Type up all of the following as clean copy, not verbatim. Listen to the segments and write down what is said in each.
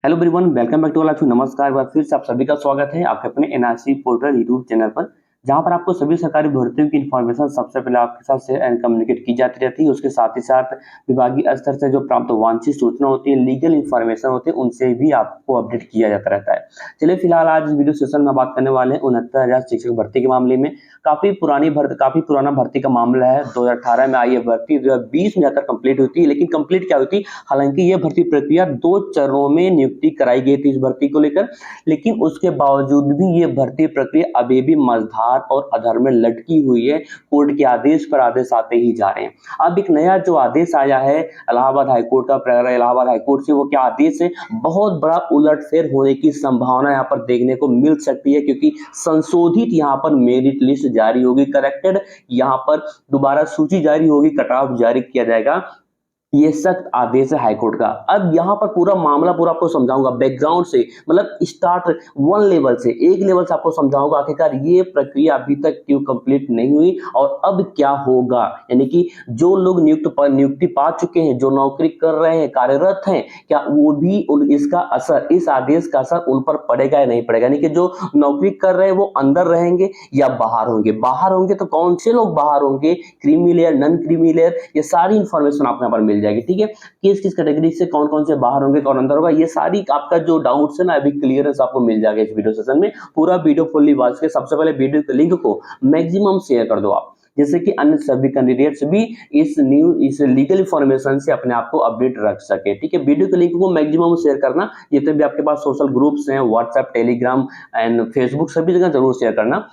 Hello everyone, welcome back to all of you. नमस्कार, एक बार फिर से आप सभी का स्वागत है आपके अपने एनआरसी पोर्टल यूट्यूब चैनल पर, जहां पर आपको सभी सरकारी भर्तियों की इन्फॉर्मेशन सबसे पहले आपके साथ शेयर एंड कम्युनिकेट की जाती रहती है। उसके साथ ही साथ विभागीय स्तर से जो प्राप्त वांछित सूचना होती है, लीगल इन्फॉर्मेशन होती है, उनसे भी आपको अपडेट किया जाता रहता है। चलिए फिलहाल आज इस वीडियो सेशन में बात करने वाले हैं 69,000 शिक्षक भर्ती के मामले में। काफी पुराना भर्ती का मामला है। 2018 में आई है भर्ती, 2020 में जाकर कंप्लीट हुई थी। लेकिन कंप्लीट क्या हुई थी, हालांकि यह भर्ती प्रक्रिया 2 चरणों में नियुक्ति कराई गई थी इस भर्ती को लेकर, लेकिन उसके बावजूद भी ये भर्ती प्रक्रिया अभी भी मझधार और अधर में लटकी हुई है। कोर्ट के आदेश पर आदेश आते ही जा रहे हैं। अब एक नया जो आदेश आया है इलाहाबाद हाईकोर्ट का, प्रयागराज इलाहाबाद हाईकोर्ट से, वो क्या आदेश है, बहुत बड़ा उलटफेर होने की संभावना यहाँ पर देखने को मिल सकती है, क्योंकि संशोधित यहाँ पर मेरिट लिस्ट जारी होगी, करेक्टेड यहाँ पर दोबारा सूची जारी होगी, कट ऑफ जारी किया जाएगा। ये सख्त आदेश है हाईकोर्ट का। अब यहाँ पर पूरा मामला पूरा आपको समझाऊंगा बैकग्राउंड से, मतलब स्टार्ट वन लेवल से, एक लेवल से आपको समझाऊंगा आखिरकार ये प्रक्रिया अभी तक क्यों कंप्लीट नहीं हुई और अब क्या होगा। यानी कि जो लोग नियुक्ति पा चुके हैं, जो नौकरी कर रहे हैं, कार्यरत हैं, क्या वो भी इसका असर, इस आदेश का असर उन पर पड़ेगा या नहीं पड़ेगा। यानी कि जो नौकरी कर रहे हैं वो अंदर रहेंगे या बाहर होंगे। बाहर होंगे तो कौन से लोग बाहर होंगे, creamy layer, non creamy layer, ये सारी इंफॉर्मेशन आपको यहाँ पर मिल जाएगी। ठीक है, किस किस कैटेगरी से कौन कौन से बाहर होंगे, कौन अंदर होगा, ये सारी आपका जो डाउट्स है ना, अभी क्लियरेंस आपको मिल जाएगा इस वीडियो सेशन में। पूरा वीडियो फुल्ली वॉच के सबसे पहले वीडियो के लिंक को मैक्सिमम शेयर कर दो आप, जैसे कि अन्य सभी कैंडिडेट्स भी इस लीगल इंफॉर्मेशन से अपने आप को अपडेट रख सके। ठीक है, वीडियो के लिंक को मैक्सिमम शेयर करना, जितने भी आपके पास सोशल ग्रुप्स हैं, व्हाट्सएप, टेलीग्राम एंड फेसबुक, सभी जगह जरूर शेयर करना।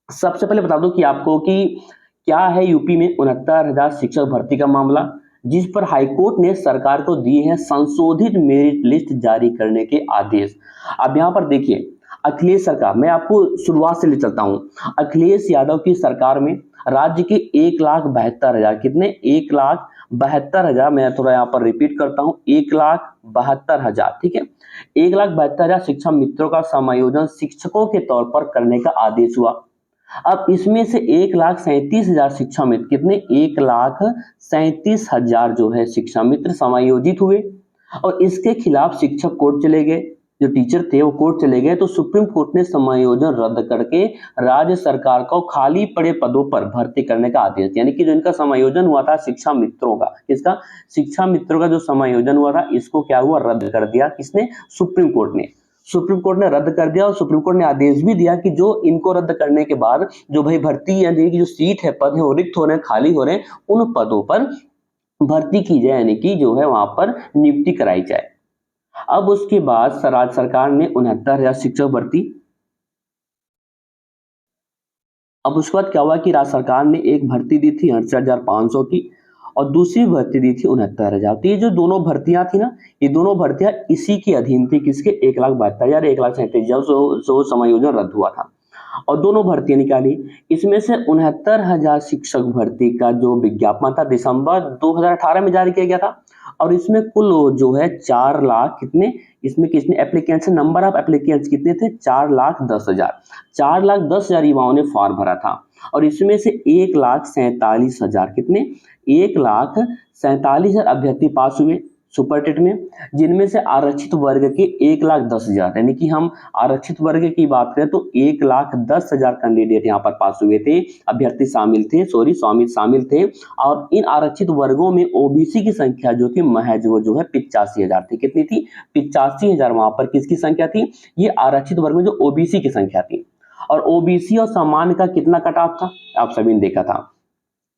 सबसे पहले बता दूं कि आपको कि क्या है यूपी में 69,000 शिक्षक भर्ती का मामला, जिस पर हाईकोर्ट ने सरकार को दिए हैं संशोधित मेरिट लिस्ट जारी करने के आदेश। अब यहां पर देखिए, अखिलेश सरकार, मैं आपको शुरुआत से ले चलता हूं। अखिलेश यादव की सरकार में राज्य के 1,72,000, कितने, 1,72,000, मैं थोड़ा यहां पर रिपीट करता हूं, 1,72,000, ठीक है, 1,72,000 शिक्षा मित्रों का समायोजन शिक्षकों के तौर पर करने का आदेश हुआ। अब इसमें से 1,37,000 शिक्षा मित्र, कितने, 1,37,000 जो है शिक्षा मित्र समायोजित हुए और इसके खिलाफ शिक्षक कोर्ट चले गए। जो टीचर थे वो कोर्ट चले गए, तो सुप्रीम कोर्ट ने समायोजन रद्द करके राज्य सरकार को खाली पड़े पदों पर भर्ती करने का आदेश दिया। यानी कि जो इनका समायोजन हुआ था शिक्षा मित्रों का, किसका, शिक्षा मित्रों का जो समायोजन हुआ था, इसको क्या हुआ, रद्द कर दिया। किसने, सुप्रीम कोर्ट ने। सुप्रीम कोर्ट ने रद्द कर दिया और सुप्रीम कोर्ट ने आदेश भी दिया कि जो इनको रद्द करने के बाद जो भाई भर्ती, यानी कि जो सीट है, पद है, वो रिक्त हो रहे हैं, खाली हो रहे हैं, उन पदों पर भर्ती की जाए, यानी कि जो है वहां पर नियुक्ति कराई जाए। अब उसके बाद राज्य सरकार ने 69,000 शिक्षक भर्ती, अब उसके बाद क्या हुआ कि राज्य सरकार ने एक भर्ती दी थी 68,500 की और दूसरी भर्ती दी थी 69,000। तो ये जो दोनों भर्तियां थी ना, ये दोनों भर्तियां इसी के अधीन थी, किसके, 1,72,000, 1,37,000 जो समायोजन रद्द हुआ था और दोनों भर्तियां निकाली। इसमें से 69,000 शिक्षक भर्ती का जो विज्ञापन था दिसंबर 2018 में जारी किया गया था और इसमें कुल जो है 4 लाख, कितने, इसमें कितने एप्लीकेंट्स, नंबर ऑफ एप्लीकेंट्स कितने थे, 4,10,000, 4,10,000 युवाओं ने फॉर्म भरा था और इसमें से 1,47,000, कितने, 1,47,000 अभ्यर्थी पास हुए सुपर टेट में, जिनमें से आरक्षित वर्ग के 1,10,000, यानी कि हम आरक्षित वर्ग की बात करें तो 1,10,000 कैंडिडेट यहाँ पर पास हुए थे, अभ्यर्थी शामिल थे, शामिल थे। और इन आरक्षित वर्गों में ओबीसी की संख्या जो थी महज वो जो है 85,000 थी। कितनी थी, 85,000 वहां पर किसकी संख्या थी, ये आरक्षित वर्ग में जो ओबीसी की संख्या थी। और ओबीसी और सामान्य का कितना कट ऑफ था, आप सभी ने देखा था।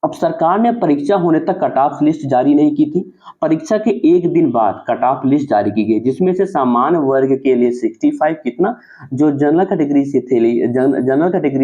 अब सरकार ने परीक्षा होने तक कट ऑफ लिस्ट जारी नहीं की थी। परीक्षा के एक दिन बाद कट ऑफ लिस्ट जारी की गई, जिसमें से सामान्य वर्ग के लिए 65, कितना, जो जनरल कैटेगरी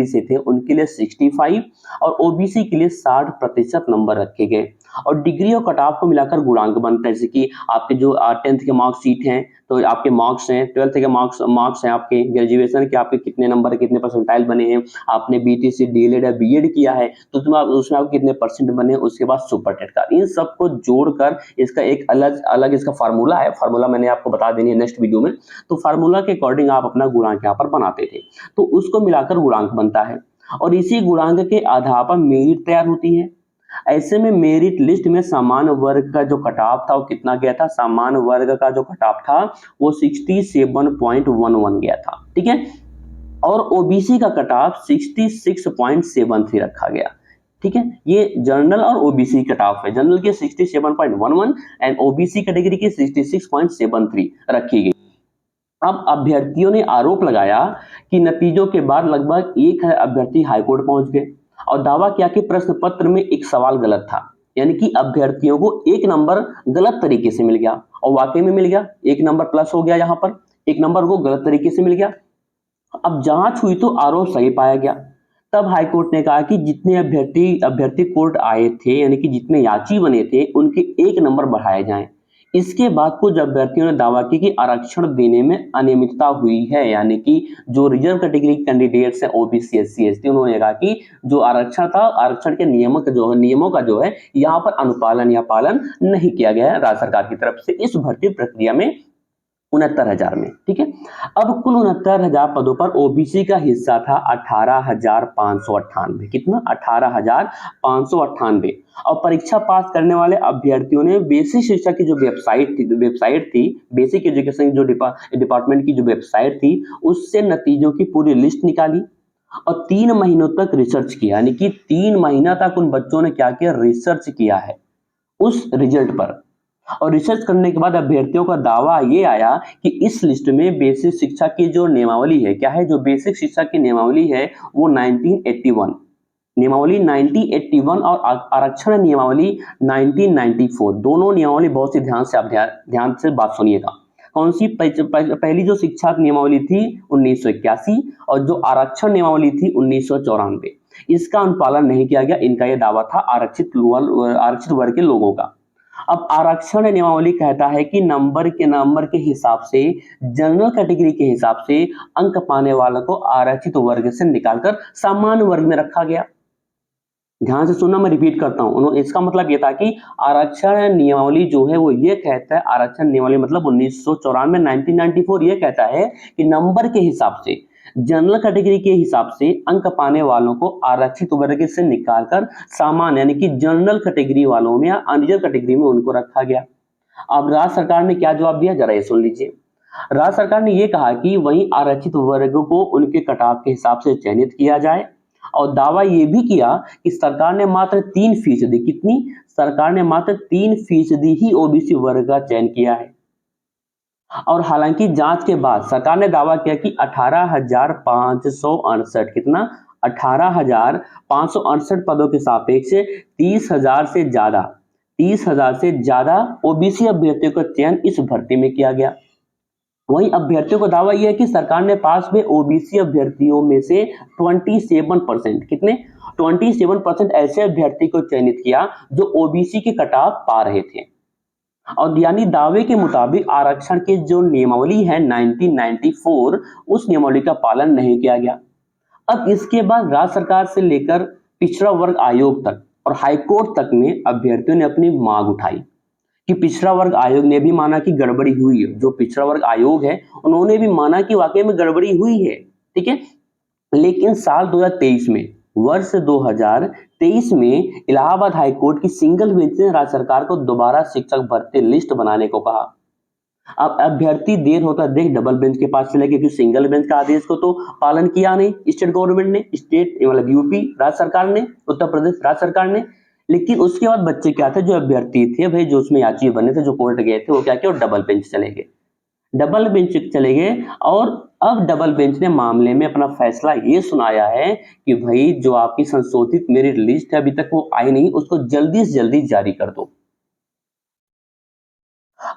से थे उनके लिए 65 और ओबीसी के लिए 60% नंबर रखे गए। और डिग्री और कट ऑफ को मिलाकर गुणांक बनता है, जैसे कि आपके जो 10th के मार्क्सशीट हैं, तो आपके मार्क्स हैं, 12th के मार्क्स हैं, आपके ग्रेजुएशन के आपके कितने नंबर, कितने परसेंटाइल बने हैं, आपने बीटीसी, डीएलएड या बीएड किया है तो उसमें आपको कितने परसेंट बने, उसके बाद सुपर टेट का, इन सबको जोड़कर इसका एक अलग अलग इसका फार्मूला है। फार्मूला मैंने आपको बता देनी है नेक्स्ट वीडियो में। तो फार्मूला के अकॉर्डिंग आप अपना गुणांक यहाँ पर बनाते थे, तो उसको मिलाकर गुणांक बनता है और इसी गुणांक के आधार पर मेरिट तैयार होती है। ऐसे में मेरिट लिस्ट में सामान्य वर्ग का जो कट ऑफ था वो कितना गया था, सामान्य वर्ग का जो कट ऑफ था वो 67.11 गया था, ठीक है। और ओबीसी का कट ऑफ 66.73 रखा गया, ठीक है। ये जनरल और ओबीसी कट ऑफ है, जनरल के 67.11 एंड ओबीसी कैटेगरी के 66.73 रखी गई। अब अभ्यर्थियों ने आरोप लगाया कि नतीजों के बाद लगभग 1,000 अभ्यर्थी हाईकोर्ट पहुंच गए और दावा किया कि प्रश्न पत्र में एक सवाल गलत था, यानी कि अभ्यर्थियों को एक नंबर गलत तरीके से मिल गया और वाकई में मिल गया, एक नंबर प्लस हो गया, यहाँ पर एक नंबर को गलत तरीके से मिल गया। अब जांच हुई तो आरोप सही पाया गया। तब हाईकोर्ट ने कहा कि जितने अभ्यर्थी अभ्यर्थी कोर्ट आए थे, यानी कि जितने याची बने थे, उनके एक नंबर बढ़ाए जाएं। इसके बाद कुछ अभ्यर्थियों ने दावा किया कि आरक्षण देने में अनियमितता हुई है, यानी कि जो रिजर्व कैटेगरी कैंडिडेट्स हैं ओबीसी एससी एसटी, उन्होंने कहा कि जो आरक्षण था, आरक्षण के नियमों का जो है यहाँ पर अनुपालन या पालन नहीं किया गया है राज्य सरकार की तरफ से इस भर्ती प्रक्रिया में 69,000 में, ठीक है। अब कुल 69,000 पदों पर ओबीसी का हिस्सा था 18,598, कितना, 18,598। और परीक्षा पास करने वाले अभ्यर्थियों ने बेसिक शिक्षा की जो वेबसाइट थी बेसिक एजुकेशन जो डिपार्टमेंट की जो वेबसाइट थी, उससे नतीजों की पूरी लिस्ट निकाली और 3 महीनों तक रिसर्च किया, यानी कि 3 महीना तक उन बच्चों ने क्या किया, रिसर्च किया है उस रिजल्ट पर। और रिसर्च करने के बाद अभ्यर्थियों का दावा ये आया कि इस लिस्ट में बेसिक शिक्षा की जो नियमावली है, क्या है, जो बेसिक शिक्षा की नियमावली है वो 1981 नियमावली 1981 और आरक्षण नियमावली 1994, दोनों नियमावली बहुत ही ध्यान से आप ध्यान से बात सुनिएगा। कौन सी, पहली जो शिक्षा नियमावली थी 1981 और जो आरक्षण नियमावली थी 1994, इसका अनुपालन नहीं किया गया। इनका यह दावा था आरक्षित वर्ग के लोगों का। अब आरक्षण नियमावली कहता है कि नंबर के हिसाब से, जनरल कैटेगरी के हिसाब से अंक पाने वालों को आरक्षित वर्ग से निकालकर सामान्य वर्ग में रखा गया। ध्यान से सुनना, मैं रिपीट करता हूं। इसका मतलब यह था कि आरक्षण नियमावली जो है वो ये कहता है, आरक्षण नियमावली मतलब 1994 1994 ये कहता है कि नंबर के हिसाब से, जनरल कैटेगरी के हिसाब से अंक पाने वालों को आरक्षित वर्ग से निकालकर सामान्य यानी कि जनरल कैटेगरी वालों में या अनरिजर्व कैटेगरी में उनको रखा गया। अब राज्य सरकार ने क्या जवाब दिया, जरा ये सुन लीजिए। राज्य सरकार ने यह कहा कि वही आरक्षित वर्ग को उनके कटाव के हिसाब से चयनित किया जाए और दावा यह भी किया कि सरकार ने मात्र 3%, कितनी, सरकार ने मात्र 3% ही ओबीसी वर्ग का चयन किया है। और हालांकि जांच के बाद सरकार ने दावा किया कि 18,568, कितना, 18,568 पदों के सापेक्ष 30,000 से ज्यादा ओबीसी अभ्यर्थियों का चयन इस भर्ती में किया गया। वहीं अभ्यर्थियों का दावा यह है कि सरकार ने पास हुए ओबीसी अभ्यर्थियों में से 27%, कितने, 27% ऐसे अभ्यर्थी को चयनित किया जो ओबीसी के कटाव पा रहे थे। और यानी दावे के मुताबिक आरक्षण की जो नियमावली है 1994, उस नियमावली का पालन नहीं किया गया। अब इसके बाद राज्य सरकार से लेकर पिछड़ा वर्ग आयोग तक और हाईकोर्ट तक में अभ्यर्थियों ने अपनी मांग उठाई कि पिछड़ा वर्ग आयोग ने भी माना कि गड़बड़ी हुई है। जो पिछड़ा वर्ग आयोग है उन्होंने भी माना कि वाकई में गड़बड़ी हुई है, ठीक है। लेकिन साल 2023 में, वर्ष 2023 में इलाहाबाद हाईकोर्ट की सिंगल बेंच ने राज्य सरकार को दोबारा शिक्षक भर्ती लिस्ट बनाने को कहा। अब अभ्यर्थी देर होता देख डबल बेंच के पास चले गए, क्योंकि सिंगल बेंच का आदेश को तो पालन किया नहीं स्टेट गवर्नमेंट ने, स्टेट मतलब यूपी राज्य सरकार ने, उत्तर प्रदेश राज्य सरकार ने। लेकिन उसके बाद बच्चे क्या थे, जो अभ्यर्थी थे भाई, जो उसमें याची बने थे, जो कोर्ट गए थे, वो क्या किया, डबल बेंच चले गए, डबल बेंच चले गए। और अब डबल बेंच ने मामले में अपना फैसला ये सुनाया है कि भाई जो आपकी संशोधित मेरिट लिस्ट है अभी तक वो आई नहीं, उसको जल्दी से जल्दी जारी कर दो।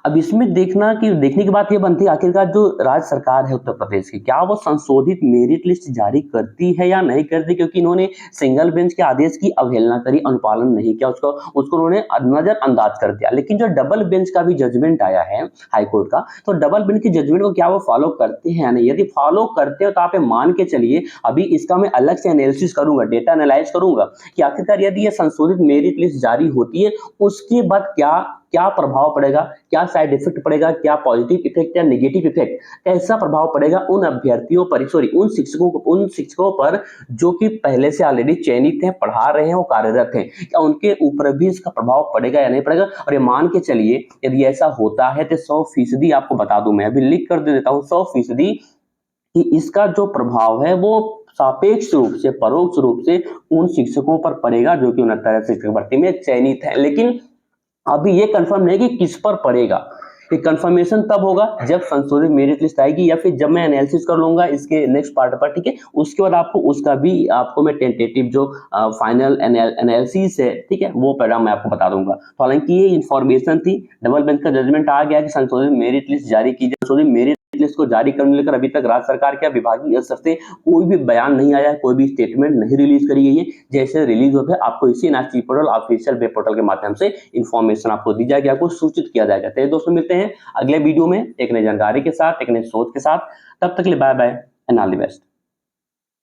अब इसमें देखने की बात यह बनती है, आखिरकार जो राज्य सरकार है उत्तर प्रदेश की, क्या वो संशोधित मेरिट लिस्ट जारी करती है या नहीं करती, क्योंकि इन्होंने सिंगल बेंच के आदेश की अवहेलना करी, अनुपालन नहीं किया, उसको उन्होंने नजरअंदाज कर दिया। लेकिन जो डबल बेंच का भी जजमेंट आया है हाईकोर्ट का, तो डबल बेंच के जजमेंट को क्या वो फॉलो करते हैं या नहीं, यदि फॉलो करते हो तो आप मान के चलिए, अभी इसका मैं अलग से एनालिसिस करूंगा, डेटा एनालाइज करूंगा कि आखिरकार यदि ये संशोधित मेरिट लिस्ट जारी होती है उसके बाद क्या क्या प्रभाव पड़ेगा, क्या साइड इफेक्ट पड़ेगा, क्या पॉजिटिव इफेक्ट या नेगेटिव इफेक्ट, कैसा प्रभाव पड़ेगा उन अभ्यर्थियों पर, सॉरी उन शिक्षकों पर जो कि पहले से ऑलरेडी चयनित हैं, पढ़ा रहे हैं, वो कार्यरत हैं, क्या उनके ऊपर भी इसका प्रभाव पड़ेगा या नहीं पड़ेगा। और ये मान के चलिए यदि ऐसा होता है तो 100% आपको बता दूं, मैं अभी लिख कर दे देता हूं 100% कि इसका जो प्रभाव है वो सापेक्ष रूप से, परोक्ष रूप से उन शिक्षकों पर पड़ेगा जो कि 69 शिक्षक भर्ती में चयनित है। लेकिन अभी ये कंफर्म नहीं कि किस पर पड़ेगा, ये कंफर्मेशन तब होगा जब संशोधित मेरिट लिस्ट आएगी या फिर जब मैं एनालिसिस कर लूंगा इसके नेक्स्ट पार्ट पर, ठीक है। उसके बाद आपको उसका भी आपको मैं टेंटेटिव जो फाइनल एनालिसिस है, ठीक है, वो परिणाम मैं आपको बता दूंगा। तो हालांकि ये इन्फॉर्मेशन थी, डबल बेंच का जजमेंट आ गया कि संशोधित मेरिट लिस्ट जारी की जाए। संशोधित मेरिट लिस्ट को जारी करने लेकर अभी तक राज्य सरकार के विभागीय स्तर से कोई भी बयान नहीं आया, कोई भी स्टेटमेंट नहीं रिलीज करी गई है। जैसे रिलीज होते हैं आपको इसी NRC portal official web portal के माध्यम से इंफॉर्मेशन आपको दी जाएगी, आपको सूचित किया जाएगा। तो दोस्तों मिलते हैं अगले वीडियो में एक नई जानकारी के साथ, एक नई सोच के साथ। तब तक के लिए bye bye and all the best.